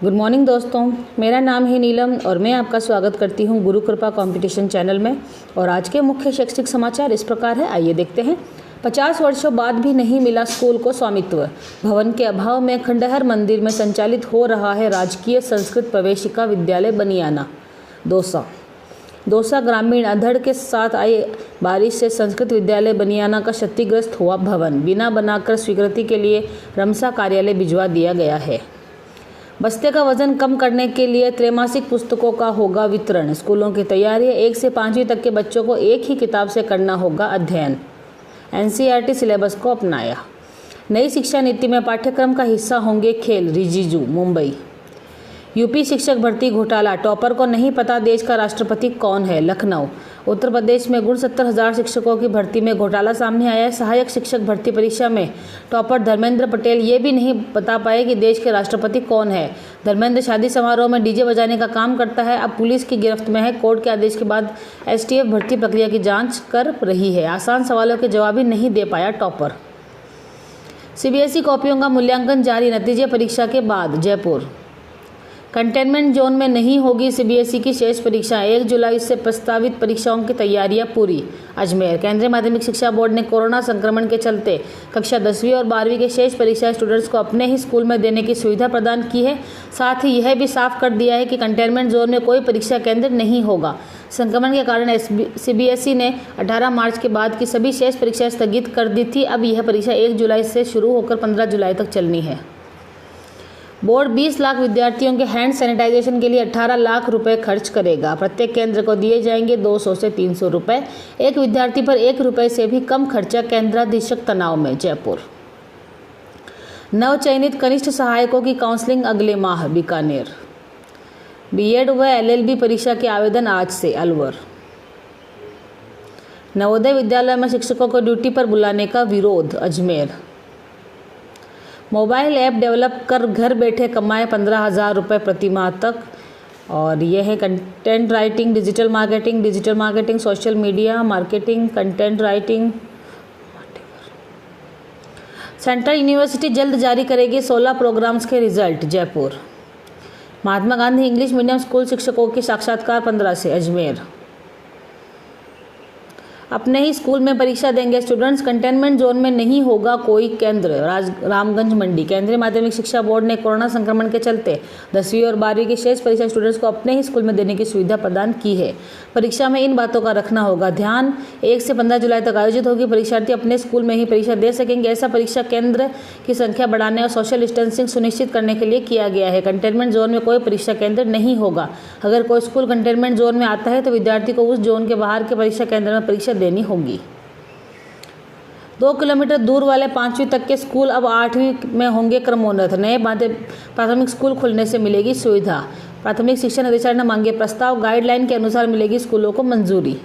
Good morning दोस्तों, मेरा नाम है नीलम और मैं आपका स्वागत करती हूं गुरु कृपा कंपटीशन चैनल में। और आज के मुख्य शैक्षिक समाचार इस प्रकार है, आइए देखते हैं। 50 वर्षों बाद भी नहीं मिला स्कूल को स्वामित्व। भवन के अभाव में खंडहर मंदिर में संचालित हो रहा है राजकीय संस्कृत प्रवेशिका विद्यालय बनियाना। दौसा ग्रामीण अधड़ के साथ आई बारिश से संस्कृत विद्यालय बनियाना का क्षतिग्रस्त हुआ भवन बिना बनाकर स्वीकृति के लिए रमसा कार्यालय भिजवा दिया गया है। बस्ते का वजन कम करने के लिए त्रैमासिक पुस्तकों का होगा वितरण। स्कूलों की तैयारी 1 से 5वीं तक के बच्चों को एक ही किताब से करना होगा अध्ययन। एनसीईआरटी सिलेबस को अपनाया। नई शिक्षा नीति में पाठ्यक्रम का हिस्सा होंगे खेल, रिजिजू मुंबई। यूपी शिक्षक भर्ती घोटाला, टॉपर को नहीं पता देश का राष्ट्रपति कौन है, लखनऊ। उत्तर प्रदेश में 69,000 शिक्षकों की भर्ती में घोटाला सामने आया है। सहायक शिक्षक भर्ती परीक्षा में टॉपर धर्मेंद्र पटेल ये भी नहीं बता पाए कि देश के राष्ट्रपति कौन है। धर्मेंद्र शादी समारोह में डीजे बजाने का काम करता है, अब पुलिस की गिरफ्त में है। कोर्ट के आदेश के बाद एसटीएफ भर्ती प्रक्रिया की जाँच कर रही है। आसान सवालों के जवाब ही नहीं दे पाया टॉपर। सीबीएसई कॉपियों का मूल्यांकन जारी, नतीजे परीक्षा के बाद। जयपुर कंटेनमेंट जोन में नहीं होगी सीबीएसई की शेष परीक्षाएं, 1 जुलाई से प्रस्तावित परीक्षाओं की तैयारियां पूरी। अजमेर केंद्रीय माध्यमिक शिक्षा बोर्ड ने कोरोना संक्रमण के चलते कक्षा 10वीं और 12वीं के शेष परीक्षाएं स्टूडेंट्स को अपने ही स्कूल में देने की सुविधा प्रदान की है। साथ ही यह भी साफ कर दिया है कि कंटेनमेंट जोन में कोई परीक्षा केंद्र नहीं होगा। संक्रमण के कारण सीबीएसई ने 18 मार्च के बाद की सभी शेष परीक्षाएं स्थगित कर दी थी। अब यह परीक्षा 1 जुलाई से शुरू होकर 15 जुलाई तक चलनी है। बोर्ड 20 लाख विद्यार्थियों के हैंड सैनिटाइजेशन के लिए 18 लाख रुपए खर्च करेगा। प्रत्येक केंद्र को दिए जाएंगे 200 से 300 रुपए। एक विद्यार्थी पर 1 रुपए से भी कम खर्चा, केंद्राधीशक तनाव में। जयपुर नवचयनित कनिष्ठ सहायकों की काउंसलिंग अगले माह। बीकानेर बीएड व एलएलबी परीक्षा के आवेदन आज से। अलवर नवोदय विद्यालय में शिक्षकों को ड्यूटी पर बुलाने का विरोध। अजमेर मोबाइल ऐप डेवलप कर घर बैठे कमाए 15,000 रुपये प्रति माह तक। और यह है content writing, digital marketing, social media marketing, content writing. Central university जल्द जारी करेगी 16 प्रोग्राम्स के result. Jaipur Mahatma Gandhi English medium school शिक्षकों के साक्षात्कार 15 से। अजमेर अपने ही स्कूल में परीक्षा देंगे स्टूडेंट्स, कंटेनमेंट जोन में नहीं होगा कोई केंद्र। रामगंज मंडी केंद्रीय माध्यमिक शिक्षा बोर्ड ने कोरोना संक्रमण के चलते 10वीं और 12वीं की शेष परीक्षा स्टूडेंट्स को अपने ही स्कूल में देने की सुविधा प्रदान की है। परीक्षा में इन बातों का रखना होगा ध्यान। 1 से 15 जुलाई तक आयोजित होगी। परीक्षार्थी अपने स्कूल में ही परीक्षा दे सकेंगे। ऐसा परीक्षा केंद्र की संख्या बढ़ाने और सोशल डिस्टेंसिंग सुनिश्चित करने के लिए किया गया है। कंटेनमेंट जोन में कोई परीक्षा केंद्र नहीं होगा। अगर कोई स्कूल कंटेनमेंट जोन में आता है तो विद्यार्थी को उस जोन के बाहर के परीक्षा केंद्र में परीक्षा देनी होगी। 2 किलोमीटर दूर वाले 5वीं तक के स्कूल अब 8वीं में होंगे क्रमोन्नत। नए प्राथमिक स्कूल खुलने से मिलेगी सुविधा। प्राथमिक शिक्षा निदेशालय ने मांगे प्रस्ताव, गाइडलाइन के अनुसार मिलेगी स्कूलों को मंजूरी।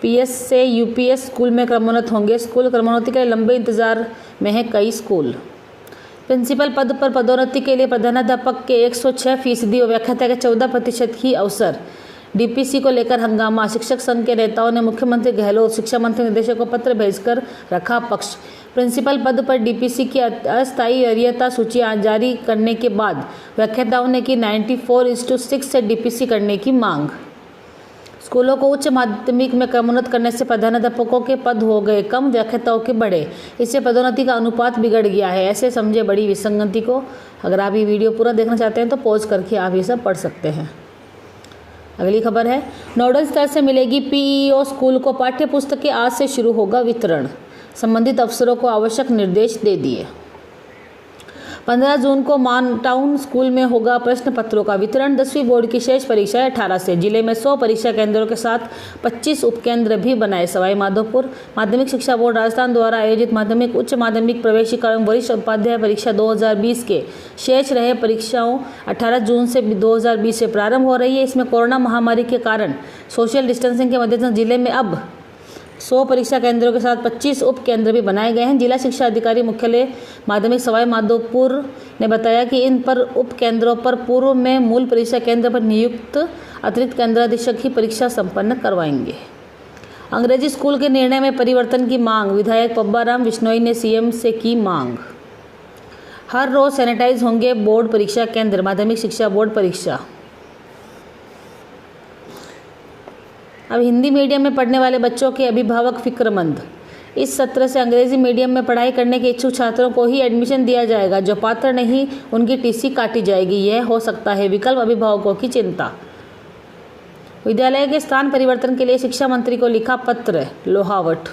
पीएस से यूपीएस स्कूल में क्रमोन्नत होंगे स्कूल। क्रमोन्नति के लिए लंबे इंतजार में है कई स्कूल। प्रिंसिपल पद पर पदोन्नति के लिए प्रधानाध्यापक के 106% व व्याख्याता के 14% ही अवसर। डीपीसी को लेकर हंगामा। शिक्षक संघ के नेताओं ने मुख्यमंत्री गहलोत, शिक्षा मंत्री निदेशक को पत्र भेजकर रखा पक्ष। प्रिंसिपल पद पर डीपीसी की अस्थायी वरीयता सूची जारी करने के बाद व्याख्याताओं ने की 94:6 से डीपीसी करने की मांग। स्कूलों को उच्च माध्यमिक में क्रमोन्नत करने से प्रधानाध्यापकों के पद हो गए कम, व्याख्याताओं के बढ़े। इससे पदोन्नति का अनुपात बिगड़ गया है, ऐसे समझे बड़ी विसंगति को। अगर आप ये वीडियो पूरा देखना चाहते हैं तो पॉज करके आप ये सब पढ़ सकते हैं। अगली खबर है, नोडल स्तर से मिलेगी पीईओ स्कूल को पाठ्य पुस्तकें, आज से शुरू होगा वितरण। संबंधित अफसरों को आवश्यक निर्देश दे दिए। 15 जून को टाउन स्कूल में होगा प्रश्न पत्रों का वितरण। 10वीं बोर्ड की शेष परीक्षाएं 18 से। जिले में 100 परीक्षा केंद्रों के साथ 25 उपकेंद्र भी बनाए। सवाई माधोपुर माध्यमिक शिक्षा बोर्ड राजस्थान द्वारा आयोजित माध्यमिक, उच्च माध्यमिक प्रवेशिका एवं वरिष्ठ उपाध्याय परीक्षा 2020 के शेष रहे परीक्षाओं 18 जून से 2020 से प्रारंभ हो रही है। इसमें कोरोना महामारी के कारण सोशल डिस्टेंसिंग के मद्देनजर जिले में अब 100 परीक्षा केंद्रों के साथ 25 उप केंद्र भी बनाए गए हैं। जिला शिक्षा अधिकारी मुख्यालय माध्यमिक सवाई माधोपुर ने बताया कि इन पर उप केंद्रों पर पूर्व में मूल परीक्षा केंद्र पर नियुक्त अतिरिक्त केंद्राधीशक ही परीक्षा संपन्न करवाएंगे। अंग्रेजी स्कूल के निर्णय में परिवर्तन की मांग। विधायक पब्बा राम बिश्नोई ने सीएम से की मांग। हर रोज सैनिटाइज होंगे बोर्ड परीक्षा केंद्र, माध्यमिक शिक्षा बोर्ड परीक्षा। अब हिंदी मीडियम में पढ़ने वाले बच्चों के अभिभावक फिक्रमंद। इस सत्र से अंग्रेजी मीडियम में पढ़ाई करने के इच्छुक छात्रों को ही एडमिशन दिया जाएगा। जो पात्र नहीं उनकी टीसी काटी जाएगी। यह हो सकता है विकल्प, अभिभावकों की चिंता। विद्यालय के स्थान परिवर्तन के लिए शिक्षा मंत्री को लिखा पत्र, लोहावट।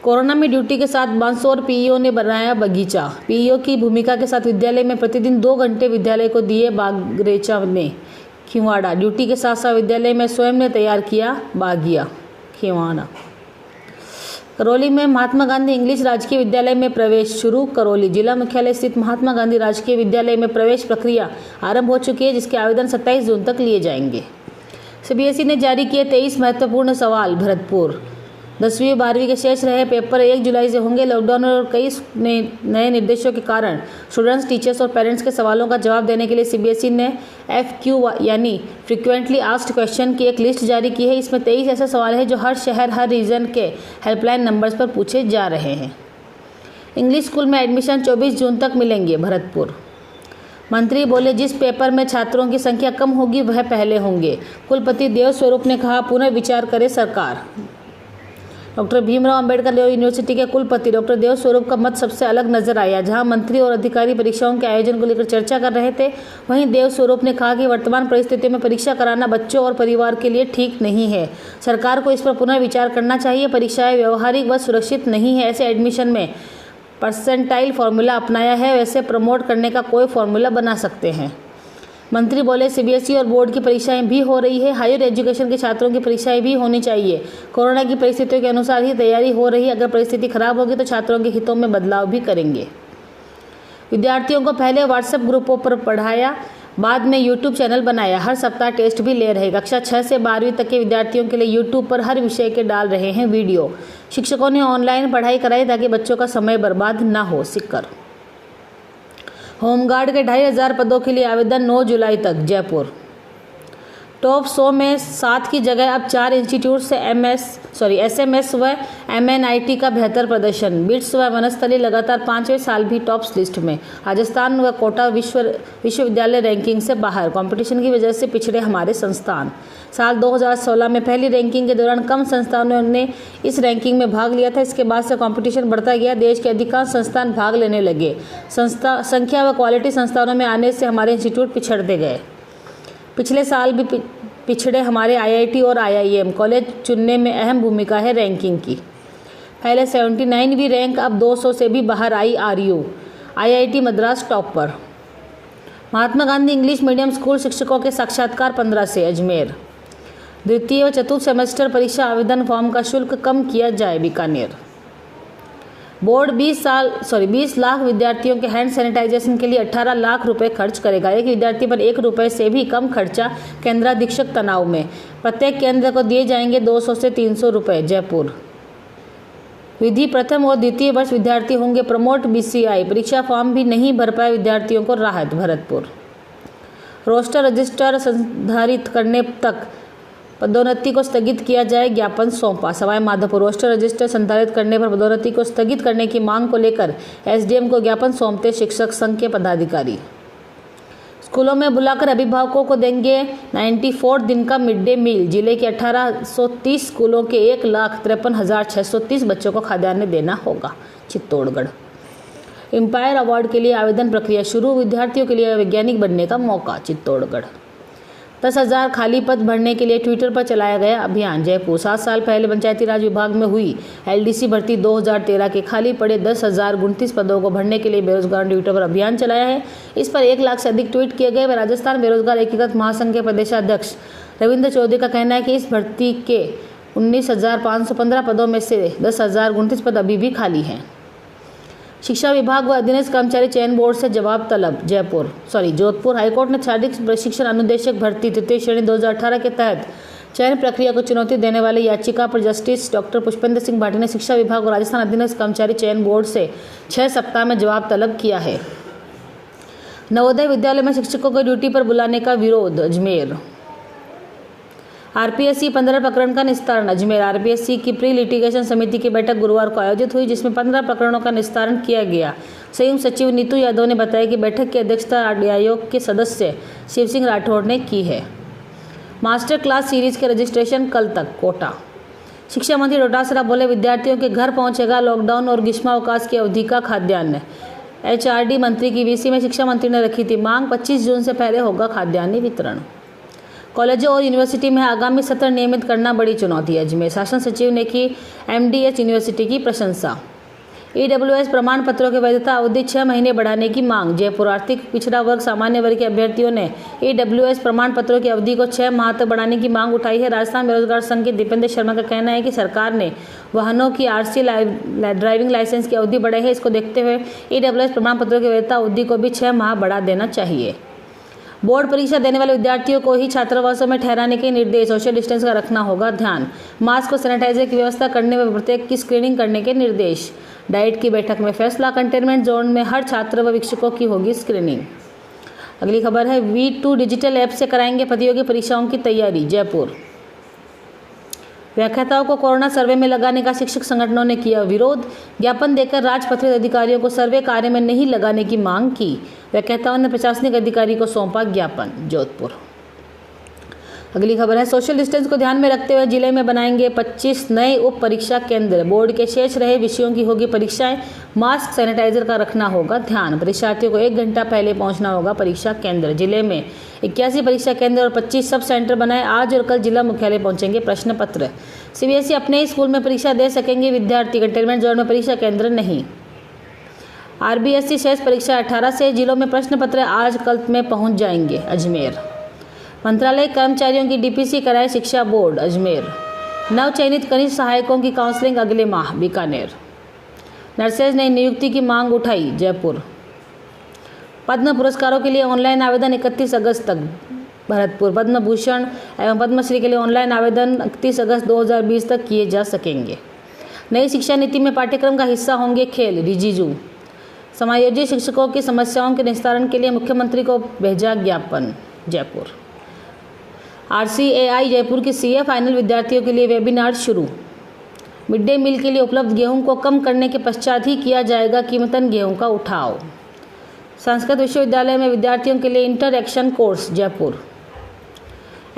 कोरोना में ड्यूटी के साथ बांसोर पीईओ ने बनाया बगीचा। पीईओ की भूमिका के साथ विद्यालय में प्रतिदिन 2 घंटे विद्यालय को दिए बागरेचा ने खिवाड़ा। ड्यूटी के साथ साथ विद्यालय में स्वयं ने तैयार किया बागिया, खिवाड़ा। करौली में महात्मा गांधी इंग्लिश राजकीय विद्यालय में प्रवेश शुरू। करौली जिला मुख्यालय स्थित महात्मा गांधी राजकीय विद्यालय में प्रवेश प्रक्रिया आरंभ हो चुकी है, जिसके आवेदन 27 जून तक लिए जाएंगे। सीबीएसई ने जारी किए 23 महत्वपूर्ण सवाल। भरतपुर 10वीं 12वीं के शेष रहे पेपर 1 जुलाई से होंगे। लॉकडाउन और कई नए निर्देशों के कारण स्टूडेंट्स, टीचर्स और पेरेंट्स के सवालों का जवाब देने के लिए सीबीएसई ने FQ यानी फ्रीक्वेंटली आस्क्ड क्वेश्चन की एक लिस्ट जारी की है। इसमें 23 ऐसे सवाल हैं जो हर शहर, हर रीजन के हेल्पलाइन नंबर्स पर पूछे जा रहे हैं। इंग्लिश स्कूल में एडमिशन 24 जून तक मिलेंगे। भरतपुर मंत्री बोले, जिस पेपर में छात्रों की संख्या कम होगी वह पहले होंगे। कुलपति देवस्वरूप ने कहा, पुनर्विचार करे सरकार। डॉक्टर भीमराव अंबेडकर यूनिवर्सिटी के कुलपति डॉक्टर देवस्वरूप का मत सबसे अलग नजर आया। जहां मंत्री और अधिकारी परीक्षाओं के आयोजन को लेकर चर्चा कर रहे थे, वहीं देवस्वरूप ने कहा कि वर्तमान परिस्थितियों में परीक्षा कराना बच्चों और परिवार के लिए ठीक नहीं है। सरकार को इस पर पुनर्विचार करना चाहिए। परीक्षाएं व्यवहारिक व सुरक्षित नहीं है। ऐसे एडमिशन में परसेंटाइल फॉर्मूला अपनाया है, वैसे प्रमोट करने का कोई फॉर्मूला बना सकते हैं। मंत्री बोले, सीबीएसई और बोर्ड की परीक्षाएं भी हो रही है। हायर एजुकेशन के छात्रों की परीक्षाएं भी होनी चाहिए। कोरोना की परिस्थितियों के अनुसार ही तैयारी हो रही है। अगर परिस्थिति खराब होगी तो छात्रों के हितों में बदलाव भी करेंगे। विद्यार्थियों को पहले व्हाट्सएप ग्रुपों पर पढ़ाया, बाद में यूट्यूब चैनल बनाया। हर सप्ताह टेस्ट भी ले रहे। कक्षा 6 से 12वीं तक के विद्यार्थियों के लिए यूट्यूब पर हर विषय के डाल रहे हैं वीडियो। शिक्षकों ने ऑनलाइन पढ़ाई कराई ताकि बच्चों का समय बर्बाद न हो। सिक्कर होमगार्ड के 2500 पदों के लिए आवेदन 9 जुलाई तक। जयपुर टॉप 100 में 7 की जगह अब 4 इंस्टीट्यूट से SMS व MNIT का बेहतर प्रदर्शन। बिट्स व वनस्थली लगातार 5वें साल भी टॉप्स लिस्ट में। राजस्थान व कोटा विश्वविद्यालय रैंकिंग से बाहर। कंपटीशन की वजह से पिछड़े हमारे संस्थान। साल 2016 में पहली रैंकिंग के दौरान कम संस्थानों ने इस रैंकिंग में भाग लिया था। इसके बाद से कंपटीशन बढ़ता गया। देश के अधिकांश संस्थान भाग लेने लगे। संख्या व क्वालिटी संस्थानों में आने से हमारे इंस्टीट्यूट पिछड़ते गए। पिछले साल भी पिछड़े हमारे IIT और IIM कॉलेज चुनने में अहम भूमिका है रैंकिंग की। पहले 79वीं रैंक, अब 200 से भी बाहर आई RU। IIT मद्रास टॉप पर। Mahatma Gandhi English medium school शिक्षकों के साक्षात्कार 15 से। अजमेर द्वितीय व चतुर्थ सेमेस्टर परीक्षा आवेदन फॉर्म का शुल्क कम किया जाए। बीकानेर बोर्ड 20 लाख विद्यार्थियों के हैंड सैनिटाइजेशन के लिए 18 लाख रुपए खर्च करेगा। एक विद्यार्थी पर 1 रुपए से भी कम खर्चा। केंद्राधीक्षक तनाव में। प्रत्येक केंद्र को दिए जाएंगे 200 से 300 रुपए। जयपुर विधि प्रथम और द्वितीय वर्ष विद्यार्थी होंगे प्रमोट। BCI परीक्षा फॉर्म भी नहीं भर पाए विद्यार्थियों को राहत। भरतपुर रोस्टर रजिस्टर संधारित करने तक पदोन्नति को स्थगित किया जाए, ज्ञापन सौंपा। सवाई माधोपुर रोस्टर रजिस्टर संधारित करने पर पदोन्नति को स्थगित करने की मांग को लेकर SDM को ज्ञापन सौंपते शिक्षक संघ के पदाधिकारी। स्कूलों में बुलाकर अभिभावकों को देंगे 94 दिन का मिड डे मील। जिले के 1830 स्कूलों के 1,53,630 बच्चों को खाद्यान्न देना होगा। चित्तौड़गढ़ एम्पायर अवार्ड के लिए आवेदन प्रक्रिया शुरू। विद्यार्थियों के लिए वैज्ञानिक बनने का मौका। चित्तौड़गढ़ 10,000 खाली पद भरने के लिए ट्विटर पर चलाया गया अभियान। जयपुर 7 साल पहले पंचायती राज विभाग में हुई LDC भर्ती 2013 के खाली पड़े 10,029 पदों को भरने के लिए बेरोजगार ने ट्विटर पर अभियान चलाया है। इस पर 1 लाख से अधिक ट्वीट किए गए। राजस्थान बेरोजगार एकीकृत महासंघ के प्रदेशाध्यक्ष रविंद्र चौधरी का कहना है कि इस भर्ती के 19,515 पदों में से 10,029 पद अभी भी खाली हैं। शिक्षा विभाग व अधीनस्थ कर्मचारी चयन बोर्ड से जवाब तलब। जोधपुर हाईकोर्ट ने शारीरिक प्रशिक्षण अनुदेशक भर्ती तृतीय श्रेणी 2018 के तहत चयन प्रक्रिया को चुनौती देने वाली याचिका पर जस्टिस डॉक्टर पुष्पेंद्र सिंह भाटी ने शिक्षा विभाग और राजस्थान अधीनस्थ कर्मचारी चयन बोर्ड से 6 सप्ताह में जवाब तलब किया है। नवोदय विद्यालय में शिक्षकों को ड्यूटी पर बुलाने का विरोध। अजमेर आरपीएससी 15 प्रकरण का निस्तारण। अजमेर आरपीएससी की प्री लिटिगेशन समिति की बैठक गुरुवार को आयोजित हुई, जिसमें 15 प्रकरणों का निस्तारण किया गया। संयुक्त सचिव नीतू यादव ने बताया कि बैठक की अध्यक्षता आयोग के सदस्य शिव सिंह राठौड़ ने की है। मास्टर क्लास सीरीज के रजिस्ट्रेशन कल तक, कोटा। शिक्षा मंत्री डोटासरा बोले, विद्यार्थियों के घर पहुंचेगा लॉकडाउन और ग्रीष्मावकाश की अवधि का खाद्यान्न। एचआरडी मंत्री की वीसी में शिक्षा मंत्री ने रखी थी मांग, 25 जून से पहले होगा खाद्यान्न वितरण। कॉलेजों और यूनिवर्सिटी में आगामी सत्र नियमित करना बड़ी चुनौती। अजमेर शासन सचिव ने की एमडीएच यूनिवर्सिटी की प्रशंसा। ईडब्ल्यूएस प्रमाण पत्रों की वैधता अवधि 6 महीने बढ़ाने की मांग। जयपुर आर्थिक पिछड़ा वर्ग सामान्य वर्ग के अभ्यर्थियों ने ईडब्ल्यूएस प्रमाण पत्रों की अवधि को 6 माह तक बढ़ाने की मांग उठाई है। राजस्थान बेरोजगार संघ के दीपेंद्र शर्मा का कहना है कि सरकार ने वाहनों की आरसी ड्राइविंग लाइसेंस की अवधि बढ़ाई है। इसको देखते हुए ईडब्ल्यूएस प्रमाण पत्रों की वैधता अवधि को भी 6 माह बढ़ा देना चाहिए। बोर्ड परीक्षा देने वाले विद्यार्थियों को ही छात्रावासों में ठहराने के निर्देश। सोशल डिस्टेंस का रखना होगा ध्यान। मास्क और सैनिटाइजर की व्यवस्था करने व प्रत्येक की स्क्रीनिंग करने के निर्देश। डाइट की बैठक में फैसला। कंटेनमेंट जोन में हर छात्र व शिक्षकों की होगी स्क्रीनिंग। अगली खबर है, V2 डिजिटल ऐप से कराएंगे प्रतियोगी परीक्षाओं की तैयारी। जयपुर व्याख्याताओं को कोरोना सर्वे में लगाने का शिक्षक संगठनों ने किया विरोध। ज्ञापन देकर राजपत्रित अधिकारियों को सर्वे कार्य में नहीं लगाने की मांग की। व्याख्याताओं ने प्रशासनिक अधिकारी को सौंपा ज्ञापन। जोधपुर। अगली खबर है, सोशल डिस्टेंस को ध्यान में रखते हुए जिले में बनाएंगे 25 नए उप परीक्षा केंद्र। बोर्ड के शेष रहे विषयों की होगी परीक्षाएं। मास्क सैनिटाइजर का रखना होगा ध्यान। परीक्षार्थियों को 1 घंटा पहले पहुंचना होगा परीक्षा केंद्र। जिले में 81 परीक्षा केंद्र और 25 सब सेंटर बनाए। आज और कल जिला मुख्यालय पहुंचेंगे प्रश्न पत्र। सीबीएसई अपने ही स्कूल में परीक्षा दे सकेंगे विद्यार्थी। कंटेनमेंट जोन में परीक्षा केंद्र नहीं। आरबीएसई शेष परीक्षा 18 से। जिलों में प्रश्न पत्र आज कल में पहुंच जाएंगे। अजमेर मंत्रालय कर्मचारियों की डीपीसी कराए शिक्षा बोर्ड। अजमेर नव चयनित कनिष्ठ सहायकों की काउंसलिंग अगले माह। बीकानेर नर्सेज ने नियुक्ति की मांग उठाई। जयपुर पद्म पुरस्कारों के लिए ऑनलाइन आवेदन 31 अगस्त तक। भरतपुर पद्म भूषण एवं पद्मश्री के लिए ऑनलाइन आवेदन 31 अगस्त 2020 तक किए जा सकेंगे। नई शिक्षा नीति में पाठ्यक्रम का हिस्सा होंगे खेल। रिजिजू समायोजित शिक्षकों की समस्याओं के निस्तारण के लिए मुख्यमंत्री को भेजा ज्ञापन। जयपुर RCAI जयपुर की CA फाइनल विद्यार्थियों के लिए वेबिनार शुरू। मिड डे मील के लिए उपलब्ध गेहूं को कम करने के पश्चात ही किया जाएगा कीमतन गेहूं का उठाव। संस्कृत विश्वविद्यालय में विद्यार्थियों के लिए इंटरएक्शन कोर्स। जयपुर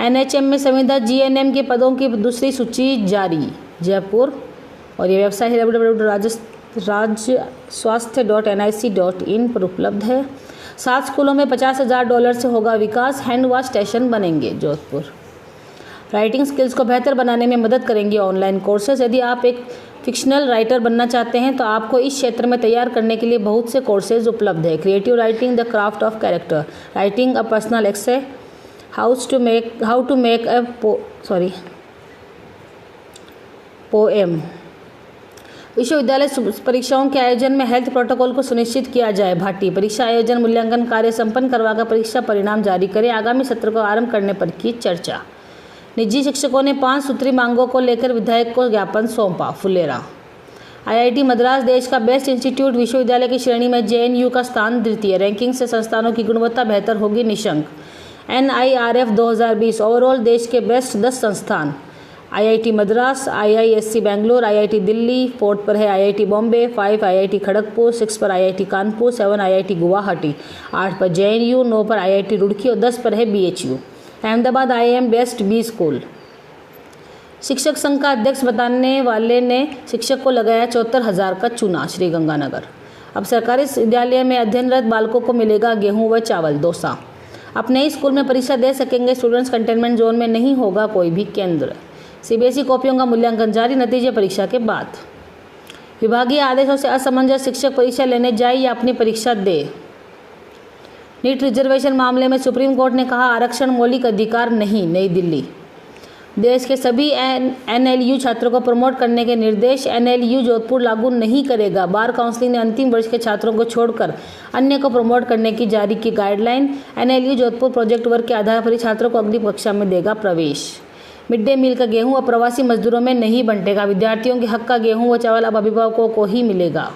NHM में संविदा GNM के पदों की दूसरी सूची जारी। जयपुर और ये वेबसाइट www.rajswasthya.nic.in पर उपलब्ध है। 7 स्कूलों में $50,000 से होगा विकास। हैंड वॉश स्टेशन बनेंगे। जोधपुर राइटिंग स्किल्स को बेहतर बनाने में मदद करेंगे ऑनलाइन कोर्सेज। यदि आप एक फिक्शनल राइटर बनना चाहते हैं तो आपको इस क्षेत्र में तैयार करने के लिए बहुत से कोर्सेज उपलब्ध है। Creative writing, the craft of character writing, a personal essay, how to make a poem. विश्वविद्यालय परीक्षाओं के आयोजन में हेल्थ प्रोटोकॉल को सुनिश्चित किया जाए। भाटी परीक्षा आयोजन मूल्यांकन कार्य संपन्न करवाकर परीक्षा परिणाम जारी करे। आगामी सत्र को आरंभ करने पर की चर्चा। निजी शिक्षकों ने 5 सूत्री मांगों को लेकर विधायक को ज्ञापन सौंपा। फुलेरा IIT मद्रास देश का बेस्ट इंस्टीट्यूट। विश्वविद्यालय की श्रेणी में JNU का स्थान द्वितीय। रैंकिंग से संस्थानों की गुणवत्ता बेहतर होगी निशंक। NIRF 2020 ओवरऑल देश के बेस्ट 10 संस्थान। IIT Madras, IISc Bangalore, IIT Delhi, 4 पर है IIT बॉम्बे, 5 IIT खड़गपुर, 6 पर IIT कानपुर, 7 IIT गुवाहाटी, 8 पर JNU, 9 पर IIT रुड़की और 10 पर है BHU। Ahmedabad IIM best B school. शिक्षक संघ का अध्यक्ष बताने वाले ने शिक्षक को लगाया 74,000 का चूना। श्रीगंगानगर अब सरकारी विद्यालय में अध्ययनरत बालकों को मिलेगा गेहूं व चावल। दौसा अपने ही स्कूल में परीक्षा दे सकेंगे स्टूडेंट्स। कंटेनमेंट जोन में नहीं होगा कोई भी केंद्र। CBSE कॉपियों का मूल्यांकन जारी। नतीजे परीक्षा के बाद। विभागीय आदेशों से असमंजस। शिक्षक परीक्षा लेने जाए या अपनी परीक्षा दे। नीट रिजर्वेशन मामले में सुप्रीम कोर्ट ने कहा आरक्षण मौलिक अधिकार नहीं। नई दिल्ली देश के सभी NLU छात्रों को प्रमोट करने के निर्देश। NLU जोधपुर लागू नहीं करेगा। बार काउंसिलिंग ने अंतिम वर्ष के छात्रों को छोड़कर अन्य को प्रमोट करने की जारी की guideline. NLU Jodhpur project work के आधार पर ही छात्रों को अगली कक्षा में देगा प्रवेश। मिड डे मील का गेहूं अब प्रवासी मजदूरों में नहीं बंटेगा। विद्यार्थियों के हक का गेहूं व चावल अब अभिभावकों को ही मिलेगा।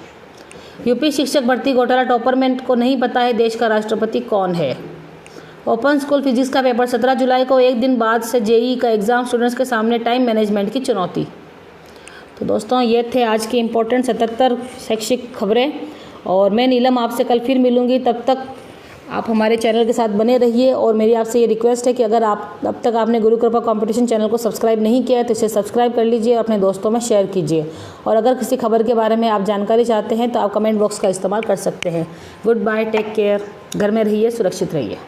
यूपी शिक्षक भर्ती घोटाला टॉपर में को नहीं पता है देश का राष्ट्रपति कौन है। ओपन स्कूल फिजिक्स का पेपर 17 जुलाई को, एक दिन बाद से जेईई का एग्ज़ाम, स्टूडेंट्स के सामने टाइम मैनेजमेंट की चुनौती। तो दोस्तों ये थे आज की इम्पोर्टेंट 77 शैक्षिक खबरें, और मैं नीलम आपसे कल फिर मिलूँगी। तब तक आप हमारे चैनल के साथ बने रहिए, और मेरी आपसे ये रिक्वेस्ट है कि अगर आप अब तक आपने गुरु कृपा कंपटीशन चैनल को सब्सक्राइब नहीं किया है तो इसे सब्सक्राइब कर लीजिए और अपने दोस्तों में शेयर कीजिए। और अगर किसी खबर के बारे में आप जानकारी चाहते हैं तो आप कमेंट बॉक्स का इस्तेमाल कर सकते हैं। गुड बाय, टेक केयर, घर में रहिए, सुरक्षित रहिए।